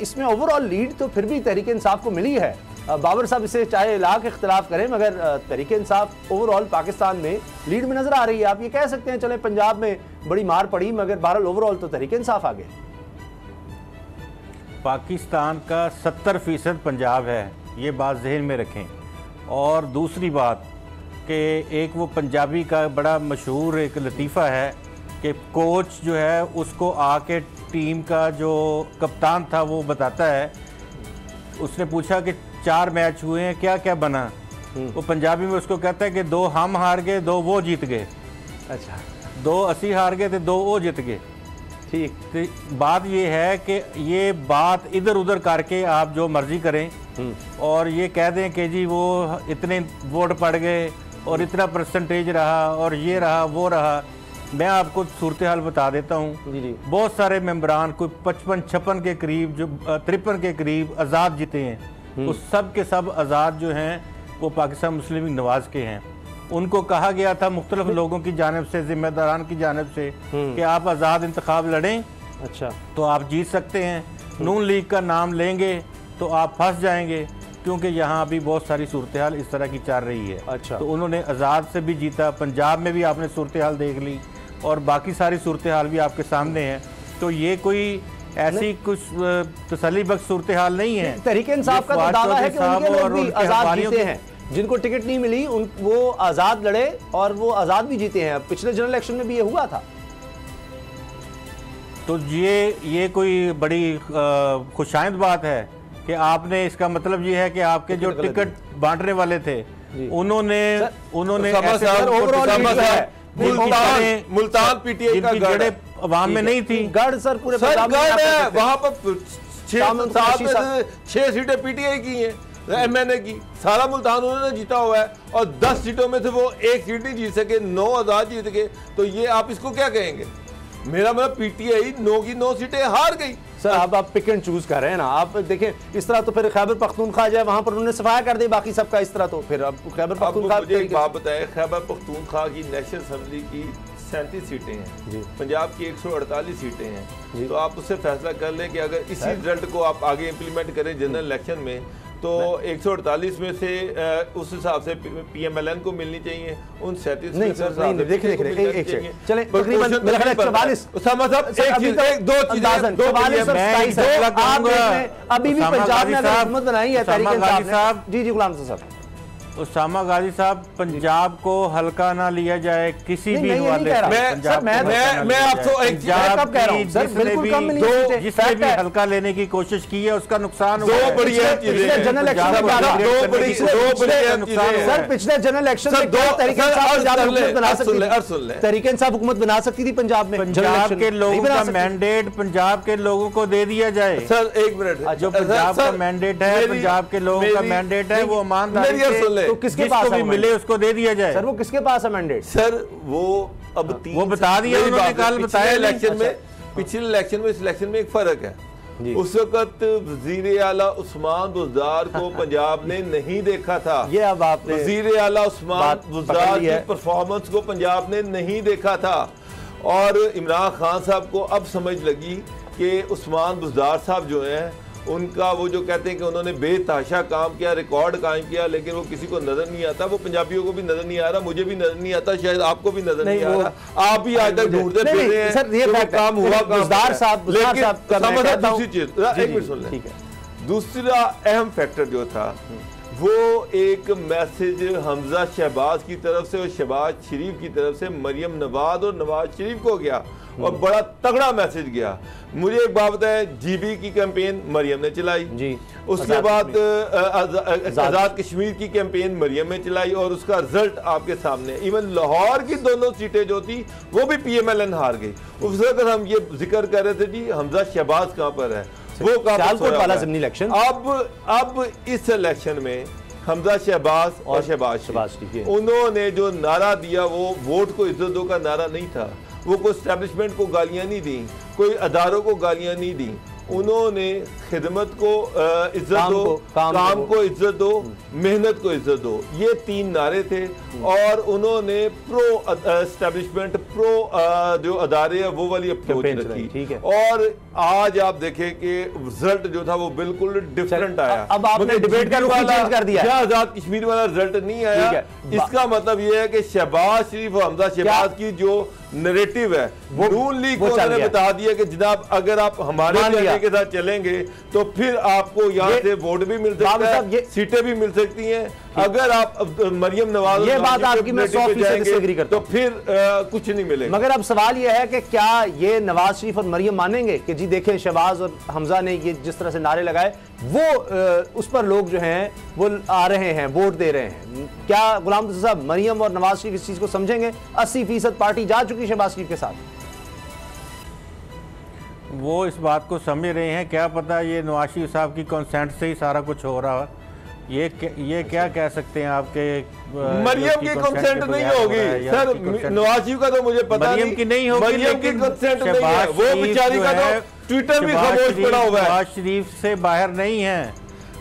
इसमें overall lead तो फिर भी तहरीक इंसाफ को मिली है। बाबर साहब इसे चाहे लाख इख्तलाफ करें मगर तहरीक इंसाफ ओवरऑल पाकिस्तान में लीड में नजर आ रही है। आप ये कह सकते हैं चले पंजाब में बड़ी मार पड़ी मगर बहरहाल ओवरऑल तो तहरीक इंसाफ आ गए। पाकिस्तान का 70% पंजाब है, ये बात जहन में रखें। और दूसरी बात कि एक वो पंजाबी का बड़ा मशहूर एक लतीफ़ा है कि कोच जो है उसको आके टीम का जो कप्तान था वो बताता है, उसने पूछा कि 4 मैच हुए हैं क्या क्या बना, वो पंजाबी में उसको कहता है कि 2 हम हार गए 2 वो जीत गए। अच्छा, 2 असी हार गए थे 2 वो जीत गए। ठीक, तो बात ये है कि ये बात इधर उधर करके आप जो मर्जी करें और ये कह दें कि जी वो इतने वोट पड़ गए और इतना परसेंटेज रहा और ये रहा वो रहा। मैं आपको सूरत हाल बता देता हूँ, बहुत सारे मेंबरान कोई 55-56 के करीब जो 53 के करीब आज़ाद जीते हैं, उस सब के सब आज़ाद जो हैं वो पाकिस्तान मुस्लिम लीग नवाज के हैं। उनको कहा गया था मुख्तलिफ लोगों की जानिब से, जिम्मेदारान की जानिब से कि आप आज़ाद इंतखाब लड़ें, अच्छा तो आप जीत सकते हैं। नून लीग का नाम लेंगे तो आप फंस जाएंगे, क्योंकि यहाँ अभी बहुत सारी सूरत हाल इस तरह की चल रही है। अच्छा, तो उन्होंने आज़ाद से भी जीता, पंजाब में भी आपने सूरत हाल देख ली और बाकी सारी सूरत हाल भी आपके सामने है। तो ये कोई ऐसी कुछ तसल्ली बख्श सूरत हाल नहीं है। तहरीक इंसाफ का तो दावा है कि उनके लोग भी आज़ाद जीते हैं, जिनको टिकट नहीं मिली वो आज़ाद लड़े और वो आज़ाद भी जीते हैं। पिछले जनरल इलेक्शन में भी ये हुआ था। तो ये कोई बड़ी खुशाइंद बात है कि आपने, इसका मतलब ये है कि आपके जो टिकट बांटने वाले थे उन्होंने मुल्तान पीटीआई का गढ़ अवाम में नहीं थी। गढ़ सर पूरे गढ़ है, वहां पर 6 सीटें पीटीआई की हैं, एमएनए की। सारा मुल्तान उन्होंने जीता हुआ है और 10 सीटों में से वो 1 सीट नहीं जीत सके, 9 आज़ाद जीत गए। तो ये आप इसको क्या कहेंगे? मेरा मतलब पीटीआई 9 की 9 सीटें हार गई। सर अब आप पिक एंड चूज कर रहे हैं ना, आप देखें इस तरह तो फिर खैबर पख्तूनख्वा जाए वहां पर उन्होंने सफाया कर दी बाकी सबका, इस तरह तो फिर अब खैबर पख्तूनख्वा। मुझे एक बात बताएं, खैबर पख्तूनख्वा की नेशनल असेंबली की 37 सीटें हैं, पंजाब की 148 सीटें हैं। तो आप उससे फैसला कर लें कि अगर इसी रिजल्ट को आप आगे इम्प्लीमेंट करें जनरल इलेक्शन में तो 148 में से उस हिसाब से पीएमएलएन को मिलनी चाहिए, उन 37 में से चले तकरीबन मेरा ख्याल 44 अभी भी पंजाब में अगर हुकूमत बनाई है तहरीक इंसाफ ने। जी गुलाम साहब, उसामा गाजी साहब, पंजाब को हल्का ना लिया जाए किसी भी हवाले से। मैं आपको एक कब कह रहा हूं सर, बिल्कुल कम नहीं, जिसने भी हल्का लेने की कोशिश की है उसका नुकसान हुआ। सर पिछले जनरल इलेक्शन में तहरीक इंसाफ हुकूमत बना सकती थी पंजाब में। पंजाब के लोगों का मैंडेट पंजाब के लोगों को दे दिया जाए। सर एक मिनट, जो पंजाब का मैंडेट है, पंजाब के लोगों का मैंडेट है, वो ईमानदारी तो किसके पास भी मिले उसको दे दिया जाए। सर वो किसके पास है मैंडेट? सर वो अब वो बता दिया उन्होंने, कल बताया इलेक्शन में, पिछले इलेक्शन में इस इलेक्शन में एक फर्क है। उस वक्त वजीर आला उस्मान बुज़दार को पंजाब ने नहीं देखा था। ये अब आपने वजीर आला उस्मान बुज़दार की परफॉर्मेंस को पंजाब ने नहीं देखा था और इमरान खान साहब को अब समझ लगी कि उस्मान बुज़दार साहब जो हैं उनका वो जो कहते हैं कि उन्होंने बेतहाशा काम किया, रिकॉर्ड कायम किया, लेकिन वो किसी को नजर नहीं आता। वो पंजाबियों को भी नजर नहीं आ रहा, मुझे भी नजर नहीं आता, शायद आपको भी नजर नहीं आ रहा। आप भी आज तक ढूंढते फिर रहे हैं सर, ये काम हुआ। दूसरी चीज एक मिनट सुन लें, दूसरा अहम फैक्टर जो था वो एक मैसेज हमजा शहबाज की तरफ से और शहबाज शरीफ की तरफ से मरियम नवाज और नवाज शरीफ को गया और बड़ा तगड़ा मैसेज गया। मुझे एक बात बताए, जीबी की कैंपेन मरियम ने चलाई जी, उसके बाद आज़ाद कश्मीर की कैंपेन मरियम ने चलाई और उसका रिजल्ट आपके सामने। इवन लाहौर की दोनों सीटें जो थी वो भी पीएमएलएन हार गई। उस वक्त हम ये जिक्र कर रहे थे जी हमजा शहबाज कहाँ पर है, वो वाला ज़मीनी इलेक्शन। अब इस इलेक्शन में हमजा शहबाज और शहबाज उन्होंने जो नारा दिया वो वोट को इज्जत दो का नारा नहीं था। वो कोई एस्टेब्लिशमेंट को गालियां नहीं दी, कोई अदारों को गालियां नहीं दी, उन्होंने खिदमत को इज्जत दो, काम को इज्जत दो, मेहनत को इज्जत दो, ये 3 नारे थे। और उन्होंने प्रो एस्टेब्लिशमेंट, प्रो जो अदारे है वो वाली अप्रोच रखी। और आज आप देखें कि रिजल्ट जो था वो बिल्कुल डिफरेंट आया। अब आपने डिबेट का रुख चेंज कर दिया। आजाद कश्मीर वाला रिजल्ट नहीं आया। इसका मतलब ये है कि शहबाज शरीफ और हमजा शहबाज की जो नैरेटिव है वो नून लीग को उन्होंने बता दिया कि जनाब अगर आप हमारे कहने के साथ चलेंगे तो फिर आपको यहाँ से वोट भी मिल सकता है, सीटें भी मिल सकती हैं। अगर आप मरियम नवाज, ये बात आपकी मैं 100% एग्री करता हूं, तो फिर कुछ नहीं मिलेगा। मगर अब सवाल ये है कि क्या ये नवाज शरीफ और मरियम मानेंगे कि जी देखें शहबाज और हमजा ने ये जिस तरह से नारे लगाए वो उस पर लोग जो हैं वो आ रहे हैं, वोट दे रहे हैं। क्या गुलाम रज़ा साहब मरियम और नवाज शरीफ इस चीज को समझेंगे? 80% पार्टी जा चुकी शहबाज शरीफ के साथ। वो इस बात को समझ रहे हैं, क्या पता ये नवाज शरीफ साहब की कंसेंट से ही सारा कुछ हो रहा है। ये क्या कह सकते हैं आपके मरियम की कंसेंट नहीं होगी सर। नवाज शरीफ का तो मुझे पता नहीं, मरियम की नहीं होगी, मरियम की कंसेंट नहीं है। वो बेचारी का तो ट्विटर भी खामोश पड़ा हुआ है। नवाज शरीफ से बाहर नहीं है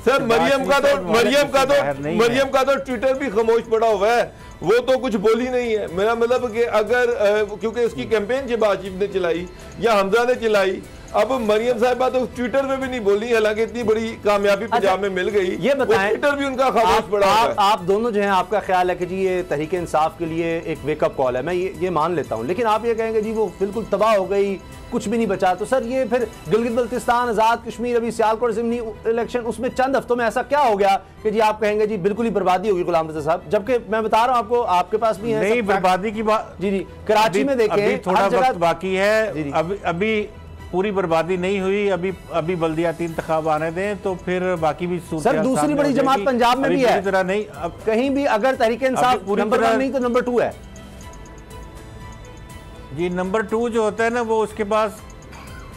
सर। मरियम का तो ट्विटर भी खामोश पड़ा हुआ है। वो तो कुछ बोली नहीं है। मेरा मतलब कि अगर क्योंकि उसकी कैंपेन शहबाज शरीफ ने चलाई या हमजा ने चलाई, अब मरियम साहिबा तो ट्विटर में भी नहीं बोली, हालांकि इतनी बड़ी कामयाबी पंजाब में मिल गई। ये बताएं, ट्विटर भी उनका खामोश पड़ा हुआ है। आप दोनों जो हैं, आपका ख्याल है कि जी ये तहरीक इंसाफ के लिए एक वेकअप कॉल है, मैं ये मान लेता हूं, लेकिन आप ये कहेंगे जी वो बिल्कुल तबाह हो गई, कुछ भी नहीं बचा। तो सर ये फिर गिलगित बल्तिस्तान, आजाद कश्मीर, अभी सियालकोट ज़िमनी इलेक्शन, उसमें चंद हफ्तों में ऐसा क्या हो गया कि जी आप कहेंगे जी बिल्कुल ही बर्बादी होगी गुलाम रज़ा साहब? जबकि मैं बता रहा हूं आपको, आपके पास भी है नहीं बर्बादी की बात। जी कराची में देखें थोड़ा वक्त बाकी है, अभी पूरी बर्बादी नहीं हुई। अभी बल्दियाती इंतखाब आने दें तो फिर बाकी भी सर दूसरी बड़ी जमात पंजाब में भी है तरह नहीं। अब कहीं भी अगर तहरीक इंसाफ नंबर 1 नहीं तो नंबर 2 है जी। नंबर 2 जो होता है ना वो उसके पास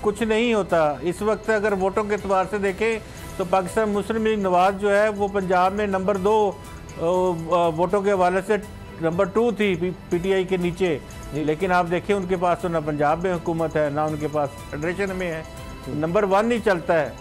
कुछ नहीं होता इस वक्त। अगर वोटों के एतबार से देखें तो पाकिस्तान मुस्लिम लीग नवाज जो है वो पंजाब में नंबर 2 वोटों के हवाले से नंबर 2 थी पीटीआई के नीचे। लेकिन आप देखिए उनके पास तो ना पंजाब में हुकूमत है ना उनके पास फेडरेशन में है, नंबर 1 नहीं चलता है।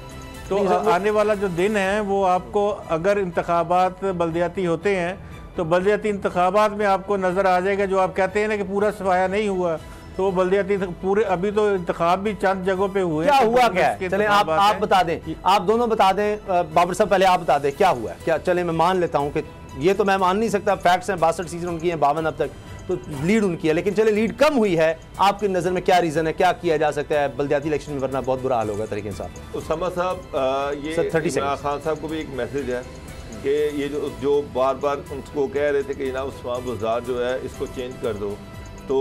तो आने वाला जो दिन है वो आपको, अगर इंतखाबात बल्दियाती होते हैं तो बल्दियाती इंतखाबात में आपको नज़र आ जाएगा। जो आप कहते हैं ना कि पूरा सफाया नहीं हुआ, तो वो बल्दियाती पूरे, अभी तो इंतखाब भी चंद जगहों पे हुए। क्या हुआ क्या है? चलें आप बता दें, आप दोनों बता दें। बाबर साहब पहले आप बता दें क्या हुआ है। क्या चलें मैं मान लेता हूँ कि ये तो मैं मान नहीं सकता, फैक्ट्स हैं, 62 सीजन उनकी हैं, 52 अब तक तो लीड उनकी है, लेकिन चले लीड कम हुई है, आपकी नज़र में क्या रीज़न है, क्या किया जा सकता है बल्दियाती इलेक्शन में, वरना बहुत बुरा हाल होगा तरीके साहब। उसामा साहब ये इमरान खान साहब को भी एक मैसेज है कि ये जो बार बार उनको कह रहे थे कि जनाब उस्मान बुज़दार जो है इसको चेंज कर दो, तो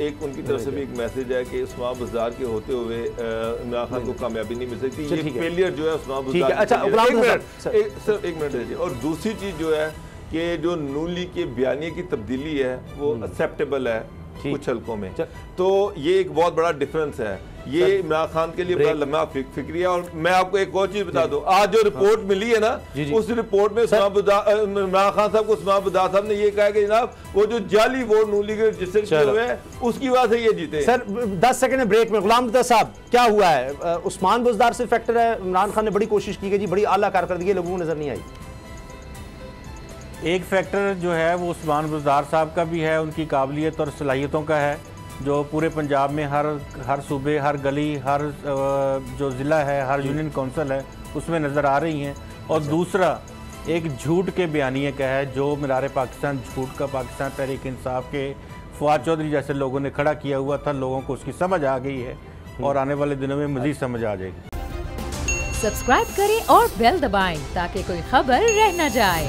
एक उनकी तरफ से भी एक मैसेज है कि उस्मान बुज़दार के होते हुए इमरान खान को कामयाबी नहीं मिल सकती। ये फेलियर जो है उस्मान बुज़दार। अच्छा सर एक मिनट दीजिए। और दूसरी चीज़ जो है कि जो नून लीग के बयानिए की तब्दीली है वो एक्सेप्टेबल है कुछ हल्कों में, तो ये एक बहुत बड़ा डिफरेंस है। ये इमरान खान के लिए बड़ा लम्बा फिक्री है। और मैं आपको एक और चीज बता दूं, आज जो रिपोर्ट मिली है ना, उस रिपोर्ट में इमरान खान साहब को उस्मान बुज़दार साहब ने ये कहा कि जनाब वो जो जाली वोट नून लीग रजिस्टर किए हुए हैं उसकी वजह से ये जीते। सर 10 सेकंड ब्रेक में गुलाम रज़ा साहब क्या हुआ है? उस्मान बुज़दार से फैक्टर है, इमरान खान ने बड़ी कोशिश की जी, बड़ी आला कारकर्दगी लोगों को नजर नहीं आई। एक फैक्टर जो है वो उस्मान बुज़दार साहब का भी है, उनकी काबिलियत और सलाहियतों का है, जो पूरे पंजाब में हर सूबे, हर गली, हर जो ज़िला है, हर यूनियन काउंसिल है उसमें नज़र आ रही हैं। और दूसरा एक झूठ के बयानिए का है, जो मीनार पाकिस्तान झूठ का पाकिस्तान तहरीक इंसाफ के फवाद चौधरी जैसे लोगों ने खड़ा किया हुआ था, लोगों को उसकी समझ आ गई है और आने वाले दिनों में मज़ीद समझ आ जाएगी। सब्सक्राइब करें और बेल दबाएं ताकि कोई खबर रह न जाए।